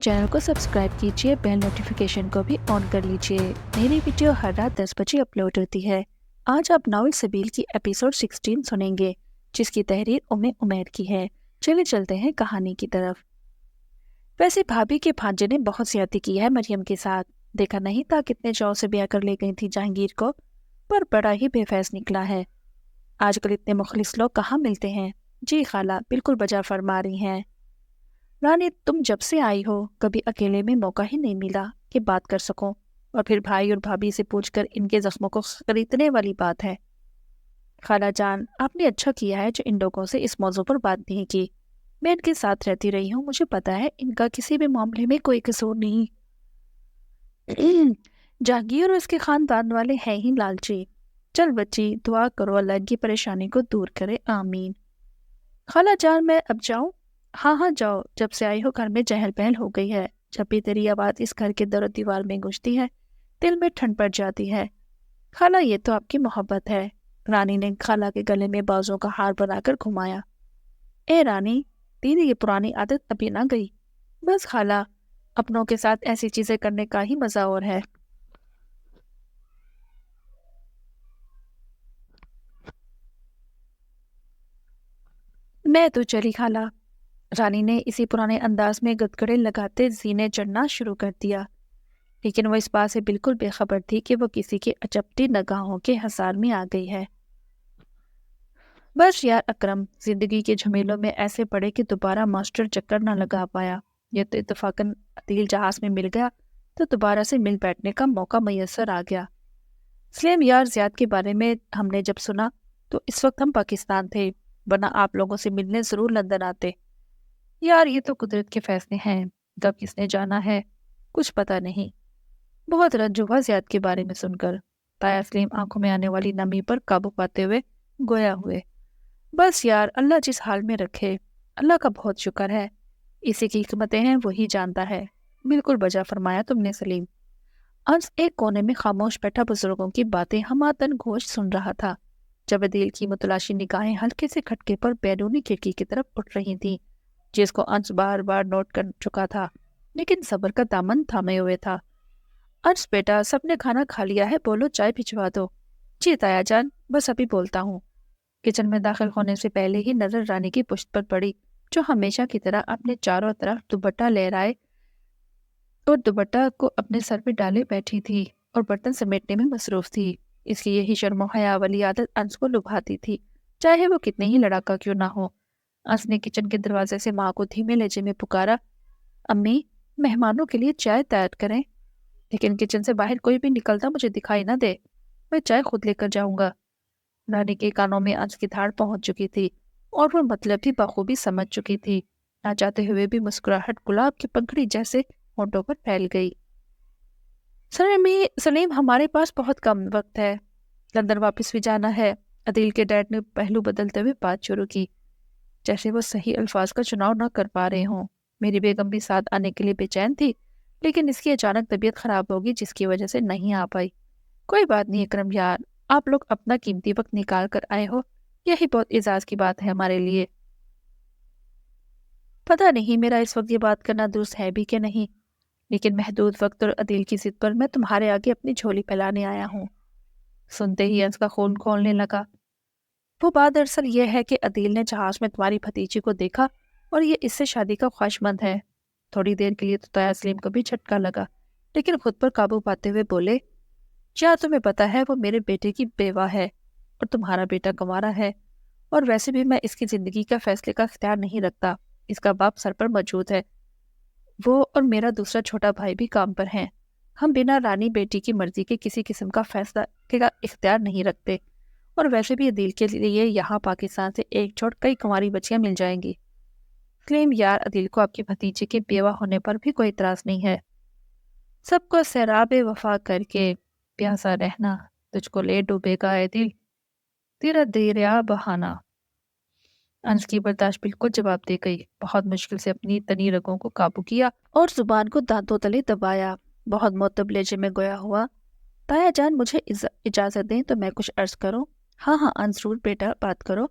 Channel को subscribe कीजिए, bell notification को भी ऑन कर लीजिए। मेरी वीडियो हर रात 10 बजे अपलोड होती है। आज आप नावल सबील की एपिसोड 16 सुनेंगे, जिसकी तहरीर उमैर की है। चलिए चलते हैं कहानी की तरफ। वैसे भाभी के भांजे ने बहुत ज्यादती की है मरियम के साथ। देखा नहीं था कितने चाव से ब्याह कर ले गई थी जहांगीर को, पर बड़ा ही बेफैस निकला है। आजकल इतने मुखलिस लोग कहाँ मिलते हैं। जी खाला, बिल्कुल बजा फरमा रही हैं। रानी, तुम जब से आई हो कभी अकेले में मौका ही नहीं मिला कि बात कर सको, और फिर भाई और भाभी से पूछकर इनके जख्मों को खरीदने वाली बात है। खाला जान, आपने अच्छा किया है जो इन लोगों से इस मौजू पर बात नहीं की। मैं इनके साथ रहती रही हूँ, मुझे पता है इनका किसी भी मामले में कोई कसूर नहीं। जहांगीर और इसके खानदान वाले हैं ही लालची। चल बच्ची, दुआ करो अल्लाह इनकी परेशानी को दूर करे, आमीन। खाला जान, मैं अब जाऊं? हाँ हाँ जाओ, जब से आई हो घर में चहल पहल हो गई है। जब भी तेरी आवाज इस घर के दर दीवार में गूंजती है, दिल में ठंड पड़ जाती है। खाला, ये तो आपकी मोहब्बत है। रानी ने खाला के गले में बाजों का हार बनाकर घुमाया। ए रानी, तेरी ये पुरानी आदत अभी ना गई। बस खाला, अपनों के साथ ऐसी चीजें करने का ही मजा और है। मैं तो चली खाला। रानी ने इसी पुराने अंदाज में गदगड़े लगाते जीने चढ़ना शुरू कर दिया, लेकिन वो इस बात से बिल्कुल बेखबर थी कि वो किसी की अचपटी निगाहों के हसार में आ गई है। बस यार अकरम, जिंदगी के झमेलों में ऐसे पड़े कि दोबारा मास्टर चक्कर न लगा पाया। ये तो इत्तेफाकन अदील जहाज में मिल गया, तो दोबारा से मिल बैठने का मौका मैसर आ गया। सलेम यार, ज़ियाद के बारे में हमने जब सुना तो इस वक्त हम पाकिस्तान थे, वरना आप लोगों से मिलने जरूर लंदन आते। यार ये तो कुदरत के फैसले हैं, कब किसने जाना है कुछ पता नहीं। बहुत रंज हुआ ज़ियाद के बारे में सुनकर। ताया सलीम आंखों में आने वाली नमी पर काबू पाते हुए गोया हुए। बस यार, अल्लाह जिस हाल में रखे, अल्लाह का बहुत शुक्र है। इसी की हिकमतें हैं, वही जानता है। बिल्कुल बजा फरमाया तुमने सलीम। अंस एक कोने में खामोश बैठा बुजुर्गों की बातें हमातन गोश सुन रहा था, जब अदील की मुतलाशी निगाहें हल्के से खटके पर बैरूनी खिड़की की तरफ उठ रही थीं, जिसको अंश बार बार नोट कर चुका था, लेकिन सब्र का दामन थामे हुए था। अंश बेटा, सबने खाना खा लिया है, बोलो चाय भिजवा दो। जी ताया जान, बस अभी बोलता हूँ। किचन में दाखिल होने से पहले ही नजर रानी की पुश्त पर पड़ी, जो हमेशा की तरह अपने चारों तरफ दुपट्टा लहराए और दुपट्टा को अपने सर पे डाले बैठी थी और बर्तन समेटने में मसरूफ थी। इसकी यही शर्म हया वाली आदत अंश को लुभाती थी, चाहे वो कितने ही लड़ाका क्यों ना हो। अंश ने किचन के दरवाजे से माँ को धीमे लहजे में पुकारा, अम्मी, मेहमानों के लिए चाय तैयार करें। लेकिन किचन से बाहर कोई भी निकलता मुझे दिखाई ना दे, मैं चाय खुद लेकर जाऊंगा। रानी के कानों में अंश की धाड़ पहुंच चुकी थी और वो मतलब भी बखूबी समझ चुकी थी। ना चाहते हुए भी मुस्कुराहट गुलाब की पंखड़ी जैसे होंठों पर फैल गई। सलीम, हमारे पास बहुत कम वक्त है, लंदन वापस भी जाना है। अदील के डैड ने पहलू बदलते हुए बात शुरू की, जैसे वो सही अल्फाज का चुनाव ना कर पा रहे हों। मेरी बेगम भी साथ आने के लिए बेचैन थी, लेकिन इसकी अचानक तबीयत खराब होगी जिसकी वजह से नहीं आ पाई। कोई बात नहीं इकरम यार, आप लोग अपना कीमती वक्त निकाल कर आए हो, यही बहुत एजाज की बात है हमारे लिए। पता नहीं मेरा इस वक्त ये बात करना दुरुस्त है भी कि नहीं, लेकिन महदूद वक्त और अदील की जिद पर मैं तुम्हारे आगे अपनी झोली फैलाने आया हूँ। सुनते ही अंश का खून खौलने लगा। वो बात दरअसल यह है कि अदील ने जहाज में तुम्हारी भतीजी को देखा और ये इससे शादी का ख्वाहिशमंद है। थोड़ी देर के लिए तो ताया सलीम को भी झटका लगा, लेकिन खुद पर काबू पाते हुए बोले, क्या तुम्हें पता है वो मेरे बेटे की बेवा है और तुम्हारा बेटा कुंवारा है, और वैसे भी मैं इसकी जिंदगी का फैसले का इख्तियार नहीं रखता, इसका बाप सर पर मौजूद है। वो और मेरा दूसरा छोटा भाई भी काम पर हैं। हम बिना रानी बेटी की मर्जी के किसी किस्म का फैसला का इख्तियार नहीं रखते, और वैसे भी अदील के लिए यहाँ पाकिस्तान से एक छोड़ कई कुंवारी बच्चियां मिल जाएंगी। सलीम यार, अदील को आपके भतीजे के बेवा होने पर भी कोई इतराज नहीं है। सबको सैराब वफा करके प्यासा रहना, तुझको ले डूबेगा ए दिल, तेरा दरिया बहाना। अंश की बर्दाश्त बिल्कुल जवाब दे गई। बहुत मुश्किल से अपनी तनी रगों को काबू किया और जुबान को दांतों तले दबाया। बहुत मुअत्तब लहजे में गोया हुआ, ताया जान, मुझे इजाजत दें तो मैं कुछ अर्ज करूं। हाँ हाँ अंश, जरूर बेटा, बात करो।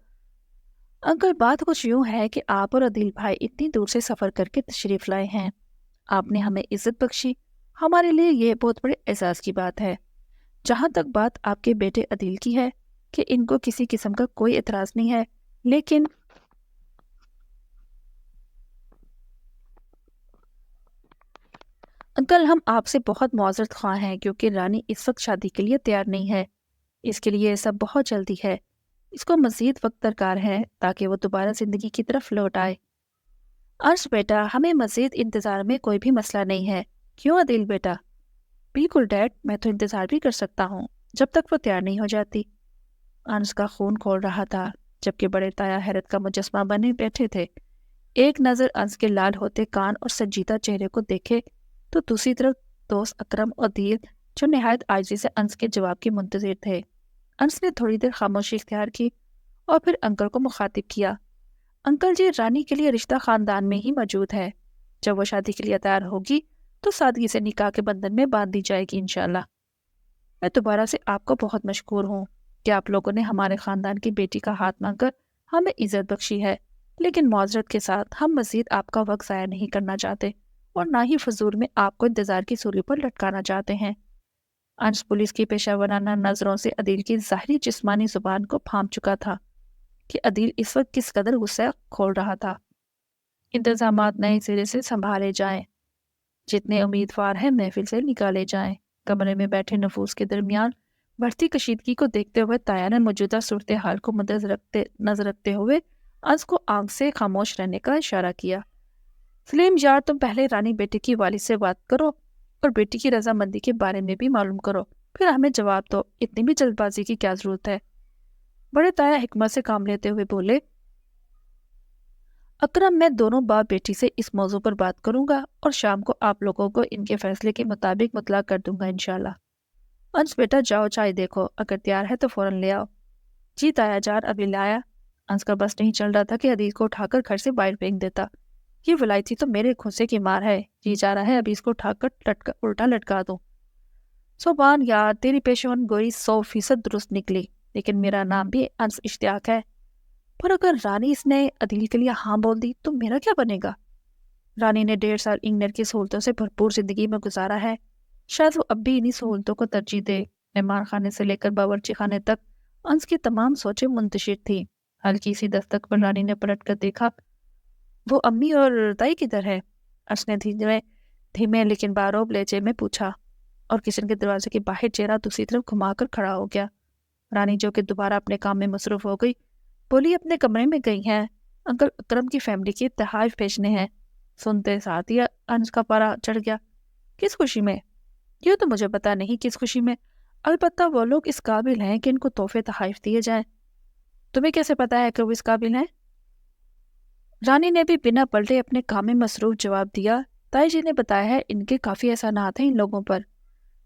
अंकल, बात कुछ यूं है कि आप और अदील भाई इतनी दूर से सफर करके तशरीफ लाए हैं। آپ نے ہمیں عزت بخشی، ہمارے لیے یہ بہت بڑے اعزاز کی بات ہے۔ جہاں تک بات آپ کے بیٹے عدیل کی ہے کہ ان کو کسی قسم کا کوئی اعتراض نہیں ہے، لیکن انکل ہم آپ سے بہت معذرت خواہ ہیں کیونکہ رانی اس وقت شادی کے لیے تیار نہیں ہے۔ اس کے لیے سب بہت جلدی ہے، اس کو مزید وقت درکار ہے تاکہ وہ دوبارہ زندگی کی طرف لوٹ آئے۔ عرش بیٹا، ہمیں مزید انتظار میں کوئی بھی مسئلہ نہیں ہے، کیوں عدیل بیٹا؟ بالکل ڈیڈ، میں تو انتظار بھی کر سکتا ہوں جب تک وہ تیار نہیں ہو جاتی۔ انس کا خون کھول رہا تھا جبکہ بڑے تایا حیرت کا مجسمہ بنے بیٹھے تھے۔ ایک نظر انس کے لال ہوتے کان اور سنجیدہ چہرے کو دیکھے تو دوسری طرف دوست اکرم اور عدیل جو نہایت عاجزی سے انس کے جواب کی منتظر تھے۔ انس نے تھوڑی دیر خاموشی اختیار کی اور پھر انکل کو مخاطب کیا۔ انکل جی، رانی کے لیے رشتہ خاندان میں ہی موجود ہے، جب وہ شادی کے لیے تیار ہوگی تو سادگی سے نکاح کے بندھن میں باندھ دی جائے گی انشاءاللہ۔ میں دوبارہ سے آپ کو بہت مشکور ہوں کہ آپ لوگوں نے ہمارے خاندان کی بیٹی کا ہاتھ مانگ کر ہمیں عزت بخشی ہے، لیکن معذرت کے ساتھ ہم مزید آپ کا وقت ضائع نہیں کرنا چاہتے اور نہ ہی فضول میں آپ کو انتظار کی سولی پر لٹکانا چاہتے ہیں۔ انس پولیس کی پیشہ ورانہ نظروں سے عدیل کی ظاہری جسمانی زبان کو پھانپ چکا تھا کہ عدیل اس وقت کس قدر غصہ کھول رہا تھا۔ انتظامات نئے سرے سے سنبھالے جائیں، جتنے امیدوار ہیں محفل سے نکالے جائیں۔ کمرے میں بیٹھے نفوس کے درمیان بڑھتی کشیدگی کو دیکھتے ہوئے تایا نے موجودہ صورتحال کو نظر رکھتے ہوئے انس کو آنکھ سے خاموش رہنے کا اشارہ کیا۔ سلیم یار، تم پہلے رانی بیٹے کی والد سے بات کرو اور بیٹی کی رضامندی کے بارے میں بھی معلوم کرو، پھر ہمیں جواب دو، اتنی بھی جلد بازی کی کیا ضرورت ہے؟ بڑے تایا حکمت سے کام لیتے ہوئے بولے، اکرم، میں دونوں باپ بیٹی سے اس موضوع پر بات کروں گا اور شام کو آپ لوگوں کو ان کے فیصلے کے مطابق مطلع کر دوں گا انشاءاللہ۔ انس بیٹا جاؤ، چائے دیکھو، اگر تیار ہے تو فوراً لے آؤ۔ جی تایا جان، ابھی لایا۔ انس کا بس نہیں چل رہا تھا کہ عدیل کو اٹھا کر گھر سے باہر پھینک دیتا۔ یہ ولایتی تو میرے کھوسے کی مار ہے، جی چاہ رہا ہے ابھی اس کو اٹھا کر الٹا لٹکا دوں۔ سبحان یار، تیری پیشون گوئی 100% درست نکلی، لیکن میرا نام بھی انس اشتیاق ہے۔ پر اگر رانی اس نے عدیل کے لیے ہاں بول دی تو میرا کیا بنے گا؟ رانی نے 1.5 سال انگلینڈ کی سہولتوں سے بھرپور زندگی میں گزارا ہے، شاید وہ اب بھی انہی سہولتوں کو ترجیح دے۔ مہمان خانے سے لے کر باورچی خانے تک انس کی تمام سوچیں منتشر تھیں۔ ہلکی سی دستک پر رانی نے پلٹ کر دیکھا، وہ امی اور تائی کدھر ہے؟ انس نے دھیمے لیکن باروب لہجے میں پوچھا، اور کچن کے دروازے کے باہر چہرہ دوسری طرف گھما کر کھڑا ہو گیا۔ رانی جو کہ دوبارہ اپنے کام میں مصروف ہو گئی بولی، اپنے کمرے میں گئی ہیں، انکل اکرم کی فیملی کے تحائف بھیجنے ہیں۔ سنتے ساتھ ہی انس کا پارا چڑھ گیا۔ کس خوشی میں؟ یہ تو مجھے پتا نہیں کس خوشی میں، البتہ وہ لوگ اس قابل ہیں کہ ان کو تحفے تحائف دیے جائیں۔ تمہیں کیسے پتا ہے کہ وہ اس قابل ہیں؟ رانی نے بھی بنا پلٹے اپنے کام میں مصروف جواب دیا، تائی جی نے بتایا ہے ان کے کافی احسانات ہیں ان لوگوں پر۔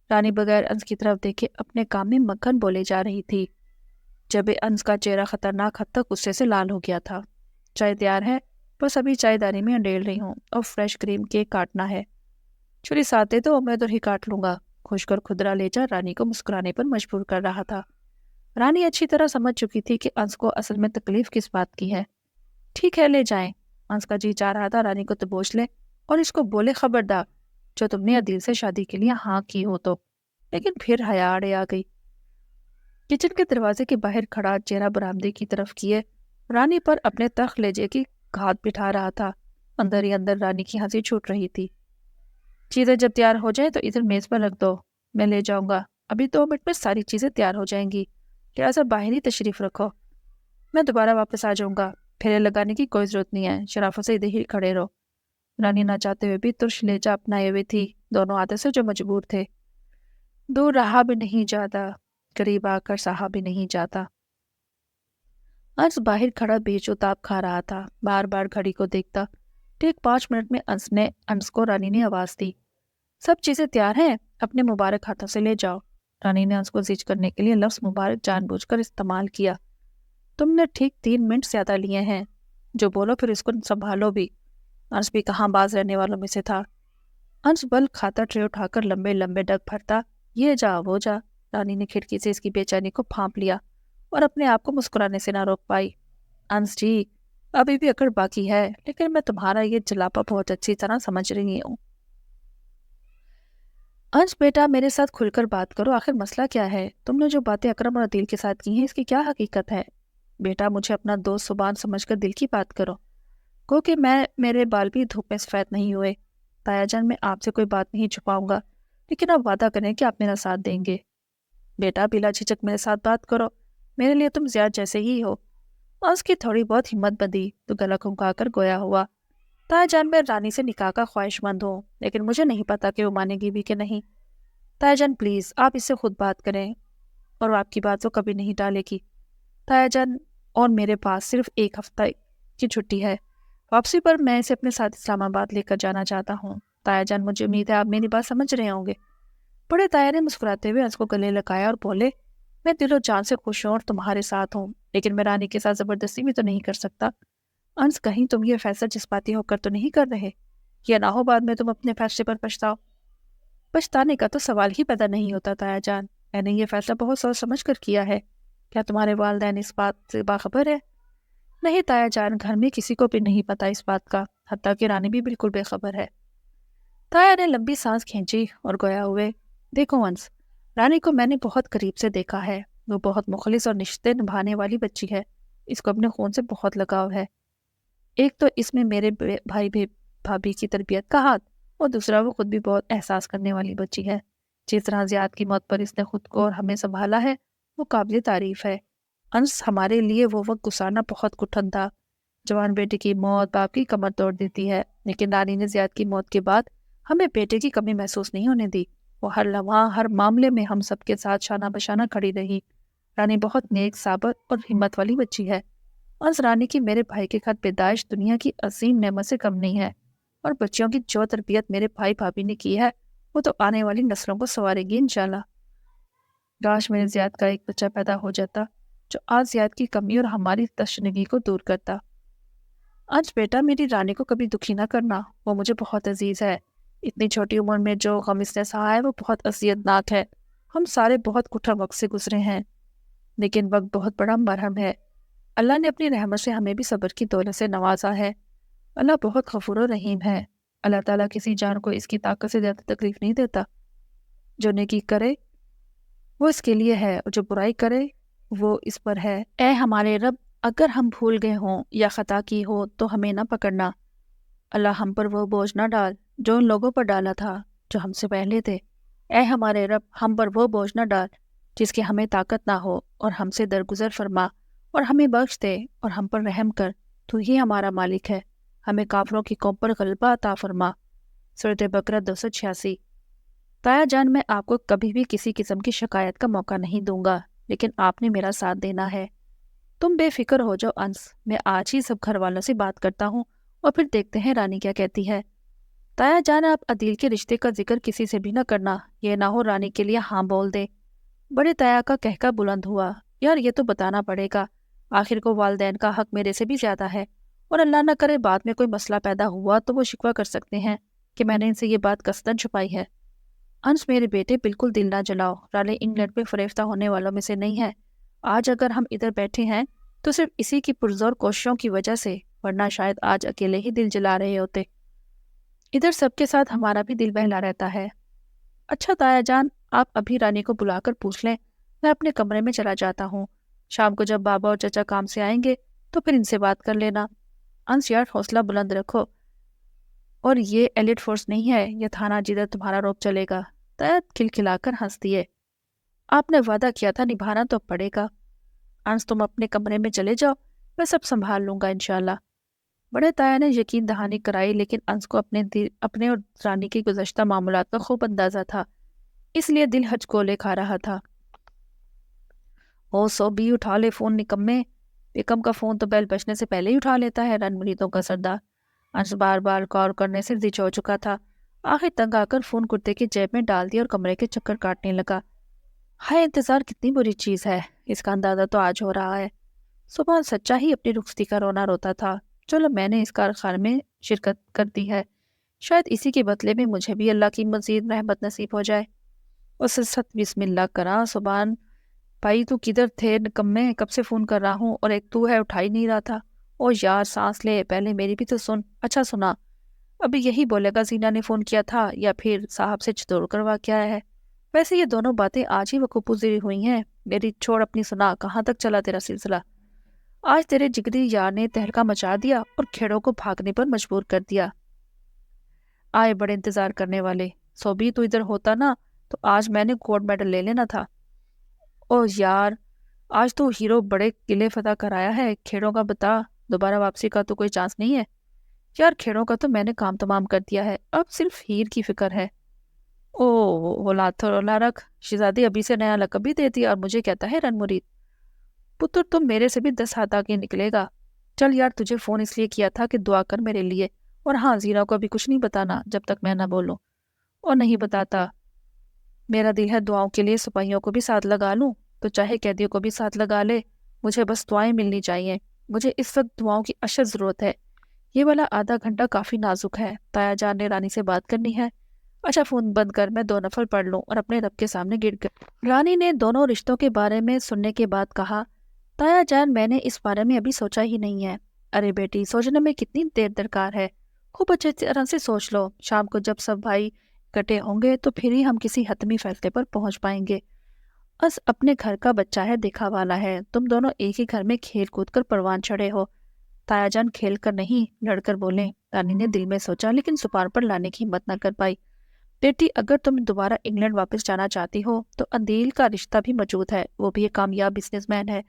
رانی بغیر انس کی طرف دیکھے اپنے کام میں مکھن بولے جا رہی تھی، جب انس کا چہرہ خطرناک حد تک غصے سے لال ہو گیا تھا۔ چائے تیار ہے، بس ابھی چائے دانی میں انڈیل رہی ہوں اور فریش کریم کیک کاٹنا ہے۔ چھری ساتھ دے تو میں ادھر ہی کاٹ لوں گا۔ خوش کر کھدرا لے جا رانی کو مسکرانے پر مجبور کر رہا تھا۔ رانی اچھی طرح سمجھ چکی تھی کہ انس کو اصل میں تکلیف کس بات کی ہے۔ ٹھیک ہے، لے جائیں۔ انس کا جی چاہ رہا تھا رانی کو دبوچ لے اور اس کو بولے، خبردار جو تم نے عدیل سے شادی کے لیے ہاں کی ہو تو، لیکن پھر حیا اڑے آ گئی۔ کچن کے دروازے کے باہر کھڑا چہرہ برآمدے کی طرف کیے رانی پر اپنے تخت لیجے کی گھات بٹھا رہا تھا۔ اندر ہی اندر رانی کی ہنسی چھوٹ رہی تھی۔ چیزیں جب تیار ہو جائیں تو ادھر میز پر رکھ دو، میں لے جاؤں گا، ابھی 2 منٹ میں ساری چیزیں تیار ہو جائیں گی، لہٰذا باہر ہی تشریف رکھو، میں دوبارہ واپس آ جاؤں گا۔ پھیرے لگانے کی کوئی ضرورت نہیں ہے، شرافت سے ادھر ہی کھڑے رہو۔ رانی نہ چاہتے ہوئے بھی ترش لہجہ اپنائے ہوئے تھی دونوں عادت سے جو مجبور تھے۔ دور رہا بھی نہیں جاتا، قریب آ کر سہا بھی نہیں جاتا۔ انس باہر کھڑا بے چوتاب کھا رہا تھا، بار بار گھڑی کو دیکھتا۔ ٹھیک 5 منٹ میں انس کو رانی نے آواز دی، سب چیزیں تیار ہیں، اپنے مبارک ہاتھوں سے لے جاؤ۔ رانی نے انس کو زج کرنے کے لیے لفظ مبارک جان بوجھ کر استعمال کیا۔ تم نے ٹھیک 3 منٹ زیادہ لیے ہیں، جو بولو پھر اس کو سنبھالو بھی۔ انس بھی کہاں باز رہنے والوں میں سے تھا۔ انس بل کھاتا ٹرے اٹھا کر لمبے لمبے ڈگ بھرتا، یہ جا وہ جا۔ رانی نے کھڑکی سے اس کی بے چینی کو پھانپ لیا اور اپنے آپ کو مسکرانے سے نہ روک پائی۔ انس جی، ابھی بھی اکڑ باقی ہے، لیکن میں تمہارا یہ جلاپا بہت اچھی طرح سمجھ رہی ہوں۔ अंश बेटा मेरे साथ खुलकर बात करो, आखिर मसला क्या है? तुमने जो बातें अकरम और अदील के साथ की हैं इसकी क्या हकीकत है? बेटा मुझे अपना दोस्त सुबान समझकर दिल की बात करो। कहो कि मेरे बाल भी धूप में सफ़ेद नहीं हुए। ताया जान मैं आपसे कोई बात नहीं छुपाऊंगा, लेकिन आप वादा करें कि आप मेरा साथ देंगे। बेटा बिला झिझक मेरे साथ बात करो, मेरे लिए तुम ज़ियाद जैसे ही हो। और उसकी थोड़ी बहुत हिम्मत बंधी तो गला घुमाकर गोया हुआ। ताया जान मैं रानी से निकाह का ख्वाहिशमंद हूँ, लेकिन मुझे नहीं पता कि वो मानेगी भी कि नहीं। ताया जान प्लीज़ आप इससे खुद बात करें, और वो आपकी बात तो कभी नहीं टालेगी। ताया जान और मेरे पास सिर्फ एक हफ्ता की छुट्टी है, वापसी पर मैं इसे अपने साथ इस्लामाबाद लेकर जाना चाहता हूँ। ताया जान मुझे उम्मीद है आप मेरी बात समझ रहे होंगे। बड़े ताया ने मुस्कुराते हुए उसको गले लगाया और बोले, मैं दिलो जान से खुश हूँ और तुम्हारे साथ हूँ, लेकिन मैं रानी के साथ ज़बरदस्ती भी तो नहीं कर सकता। अंश कहीं तुम ये फैसला जज्बाती होकर तो नहीं कर रहे, या ना हो बाद में तुम अपने फैसले पर पछताओ। पछताने का तो सवाल ही पैदा नहीं होता ताया जान, मैंने ये फैसला बहुत सोच समझ कर किया है। क्या तुम्हारे वालिदैन इस बात से बाखबर है? नहीं ताया जान, घर में किसी को भी नहीं पता इस बात का, हत्ता कि रानी भी बिल्कुल बेखबर है। ताया ने लंबी सांस खींची और गोया हुए, देखो अंश, रानी को मैंने बहुत करीब से देखा है, वो बहुत मुखलिस और रिश्ते निभाने वाली बच्ची है। इसको अपने खून से बहुत लगाव है। एक तो इसमें मेरे भाई भी भाभी की तरबियत का हाथ, और दूसरा वो खुद भी बहुत एहसास करने वाली बच्ची है। जिस तरह ज़ियाद की मौत पर इसने खुद को और हमें संभाला है वो काबिल तारीफ है। अंश हमारे लिए वो वक्त गुजारना बहुत कठिन था। जवान बेटे की मौत बाप की कमर तोड़ देती है, लेकिन रानी ने ज़ियाद की मौत के बाद हमें बेटे की कमी महसूस नहीं होने दी। वो हर लम्हा हर मामले में हम सबके साथ शाना बशाना खड़ी रही। रानी बहुत नेक साबित और हिम्मत वाली बच्ची है। अंश रानी की मेरे भाई के खत पैदाइश दुनिया की अजीम नेमत से कम नहीं है, और बच्चियों की जो तरबियत मेरे भाई भाभी ने की है वो तो आने वाली नस्लों को संवारेगी इंशाल्लाह। काश मेरे ज़ियाद का एक बच्चा पैदा हो जाता जो आज ज़ियाद की कमी और हमारी तशनगी को दूर करता। आज बेटा मेरी रानी को कभी दुखी ना करना, वो मुझे बहुत अजीज है। इतनी छोटी उम्र में जो गम इसने सहा है वो बहुत असियतनाक है। हम सारे बहुत कुठा वक्त से गुजरे हैं, लेकिन वक्त बहुत बड़ा मरहम है। अल्लाह ने अपनी रहमत से हमें भी सब्र की दौलत से नवाजा है। अल्लाह बहुत गफूर और रहीम है। अल्लाह ताला किसी जान को इसकी ताकत से ज़्यादा तकलीफ नहीं देता। जो नेकी करे वो इसके लिए है, और जो बुराई करे वो इस पर है। ए हमारे रब, अगर हम भूल गए हों या खता की हो तो हमें ना पकड़ना। अल्लाह हम पर वो बोझ ना डाल जो उन लोगों पर डाला था जो हमसे पहले थे। ए हमारे रब, हम पर वो बोझ ना डाल जिसकी हमें ताकत ना हो, और हमसे दरगुजर फरमा और हमें बख्श दे और हम पर रहम कर। तू ही हमारा मालिक है, हमें काफरों की कौम पर गलबा अता फरमा। सूरत बकरा 286। ताया जान मैं आपको कभी भी किसी किस्म की शिकायत का मौका नहीं दूंगा, लेकिन आपने मेरा साथ देना है। तुम बेफिक्र हो जाओ अंश, मैं आज ही सब घर वालों से बात करता हूँ और फिर देखते हैं रानी क्या कहती है। ताया जान आप अदील के रिश्ते का जिक्र किसी से भी न करना, ये ना हो रानी के लिए हाँ बोल दे। बड़े ताया का कहका बुलंद हुआ, यार ये तो बताना पड़ेगा, आखिर को वालदैन का हक मेरे से भी ज्यादा है, और अल्लाह न करे बाद में कोई मसला पैदा हुआ तो वो शिकवा कर सकते हैं कि मैंने इनसे ये बात कसदन छुपाई है। अंश मेरे बेटे बिल्कुल दिल ना जलाओ, रानी इंग्लैंड में फरेफ्ता होने वालों में से नहीं है। आज अगर हम इधर बैठे हैं तो सिर्फ इसी की पुरजोर कोशिशों की वजह से, वरना शायद आज अकेले ही दिल जला रहे होते। इधर सबके साथ हमारा भी दिल बहला रहता है। अच्छा ताया जान, आप अभी रानी को बुलाकर पूछ लें, मैं अपने कमरे में चला जाता हूँ। शाम को जब बाबा और चाचा काम से आएंगे तो फिर इनसे बात कर लेना। अंश यार हौसला बुलंद रखो, और ये एलिट फोर्स नहीं है ये थाना जिधर तुम्हारा रोप चलेगा। ताया खिलखिलाकर हंस दिए, आपने वादा किया था निभाना तो पड़ेगा। अंश तुम अपने कमरे में चले जाओ, मैं सब संभाल लूंगा इंशाल्लाह। बड़े ताया ने यकीन दहानी कराई, लेकिन अंश को अपने और रानी के गुज़श्ता मामूलात का खूब अंदाजा था, इसलिए दिल हचकोले खा रहा था। ओ सो भी उठा ले फोन निकम्मे, बेगम का फोन तो बेल बजने से पहले ही उठा लेता है रन मुरीदों का सरदार। अंश बार बार कॉल करने से जिच हो चुका था। आखिर तंग आकर फोन कुर्ते की जेब में डाल दिया और कमरे के चक्कर काटने लगा। हाय इंतजार कितनी बुरी चीज है, इसका अंदाजा तो आज हो रहा है। सुबह सच्चा ही अपनी रुखसती का रोना रोता था। चलो मैंने इस कारखाने में शिरकत कर दी है, शायद इसी के बदले में मुझे भी अल्लाह की मजीद रहमत नसीब हो जाए। उससे सत बिस्मिल्लाह करा, सुबहान भाई तू किधर थे निकम्मे, कब से फोन कर रहा हूँ और एक तू है उठा ही नहीं रहा था। ओ यार सांस ले, पहले मेरी भी तो सुन। अच्छा सुना, ابھی یہی بولے گا زینا نے فون کیا تھا یا پھر صاحب سے چتور کروا کے آیا ہے۔ ویسے یہ دونوں باتیں آج ہی وقوع پذیر ہوئی ہیں۔ میری چھوڑ اپنی سنا، کہاں تک چلا تیرا سلسلہ؟ آج تیرے جگری یار نے تہلکہ مچا دیا اور کھیڑوں کو بھاگنے پر مجبور کر دیا۔ آئے بڑے انتظار کرنے والے، سوبی تو ادھر ہوتا نا تو آج میں نے گولڈ میڈل لے لینا تھا۔ او یار، آج تو ہیرو بڑے قلعے فتح کرایا ہے، کھیڑوں کا بتا، دوبارہ واپسی کا تو کوئی چانس نہیں ہے؟ یار کھیڑوں کا تو میں نے کام تمام کر دیا ہے، اب صرف ہیر کی فکر ہے۔ او اولاد تو رولا رکھ، شہزادی ابھی سے نیا لقب بھی دیتی اور مجھے کہتا ہے رن مرید۔ پتر تم میرے سے بھی 10 ہاتھ آگے نکلے گا۔ چل یار، تجھے فون اس لیے کیا تھا کہ دعا کر میرے لیے، اور ہاں زیرا کو ابھی کچھ نہیں بتانا جب تک میں نہ بولوں۔ اور نہیں بتاتا، میرا دل ہے دعاؤں کے لیے سپاہیوں کو بھی ساتھ لگا لوں، تو چاہے قیدیوں کو بھی ساتھ لگا لے، مجھے بس دعائیں ملنی چاہیے۔ مجھے اس وقت دعاؤں کی اشد ضرورت ہے۔ یہ والا آدھا گھنٹہ کافی نازک ہے، تایا جان نے رانی سے بات کرنی ہے۔ اچھا فون بند کر، میں 2 نفل پڑھ لوں اور اپنے رب کے سامنے گر کر۔ رانی نے دونوں رشتوں کے بارے میں سننے کے بعد کہا، تایا جان میں نے اس بارے میں ابھی سوچا ہی نہیں ہے۔ ارے بیٹی، سوچنے میں کتنی دیر درکار ہے، خوب اچھے طرح سے سوچ لو، شام کو جب سب بھائی کٹے ہوں گے تو پھر ہی ہم کسی حتمی فیصلے پر پہنچ پائیں گے۔ بس اپنے گھر کا بچہ ہے، دیکھا والا ہے، تم دونوں ایک ہی گھر میں کھیل کود کر پروان چڑھے ہو۔ تایا جان کھیل کر نہیں، لڑ کر بولیں۔ رانی نے دل میں سوچا لیکن زبان پر لانے کی ہمت نہ کر پائی۔ بیٹی، اگر تم دوبارہ انگلینڈ واپس جانا چاہتی ہو تو اندیل کا رشتہ بھی موجود ہے، وہ بھی ایک کامیاب بزنس مین ہے۔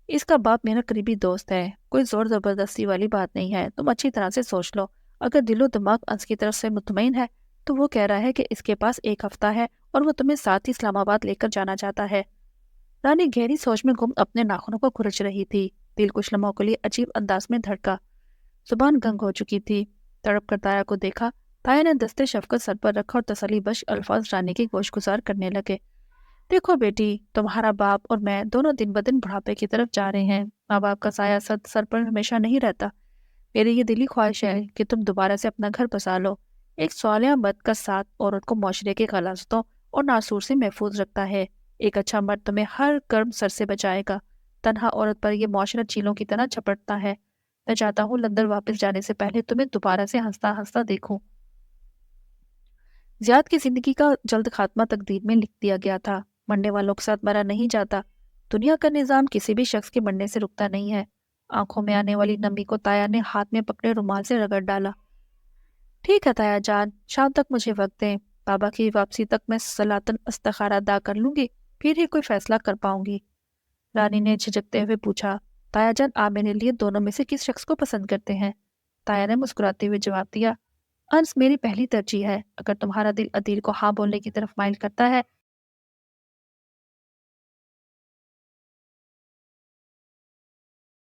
اس کا باپ میرا قریبی دوست ہے، کوئی زور زبردستی والی بات نہیں ہے، تم اچھی طرح سے سوچ لو۔ اگر دل و دماغ انس کی طرف سے مطمئن ہے تو وہ کہہ رہا ہے کہ اس کے پاس 1 ہفتہ ہے اور وہ تمہیں ساتھ ہی اسلام آباد لے کر جانا چاہتا ہے۔ رانی گہری سوچ میں گم اپنے ناخنوں کو کھرچ رہی تھی، دل کچھ لمحوں کے لیے عجیب انداز میں دھڑکا، زبان گنگ ہو چکی تھی۔ تڑپ کر تایا کو دیکھا، تایا نے دستے شفقت سر پر رکھا اور تسلی بخش الفاظ رانی کی گوش گزار کرنے لگے۔ دیکھو بیٹی، تمہارا باپ اور میں دونوں دن بدن بڑھاپے کی طرف جا رہے ہیں، ماں باپ کا سایہ سر پر ہمیشہ نہیں رہتا۔ میری یہ دلی خواہش ہے کہ تم دوبارہ سے اپنا گھر بسا لو۔ ایک صالحہ مرد کا ساتھ عورت کو معاشرے کے غلاظتوں اور ناسور سے محفوظ رکھتا ہے۔ ایک اچھا مرد تمہیں ہر کرم سر سے بچائے گا، تنہا عورت پر یہ معاشرہ چیلوں کی طرح جھپٹتا ہے۔ میں چاہتا ہوں لندن واپس جانے سے پہلے تمہیں دوبارہ سے ہنستا ہنستا دیکھوں۔ زیاد کی زندگی کا جلد خاتمہ تقدیر میں لکھ دیا گیا تھا، مرنے والوں کے ساتھ مرا نہیں جاتا۔ دنیا کا نظام کسی بھی شخص کے مرنے سے رکتا نہیں ہے۔ آنکھوں میں آنے والی نمی کو تایا نے ہاتھ میں پکڑے رومال سے رگڑ ڈالا۔ ٹھیک ہے تایا جان، شام تک مجھے وقت دیں، بابا کی واپسی تک میں صلاتن استخارہ ادا کر لوں گی، پھر ہی کوئی فیصلہ کر پاؤں گی۔ رانی نے جھجکتے ہوئے پوچھا، تایا جان آپ میرے لیے دونوں میں سے کس شخص کو پسند کرتے ہیں؟ تایا نے مسکراتے ہوئے جواب دیا، انس میری پہلی ترجیح ہے، اگر تمہارا دل عدیل کو ہاں بولنے کی طرف مائل کرتا ہے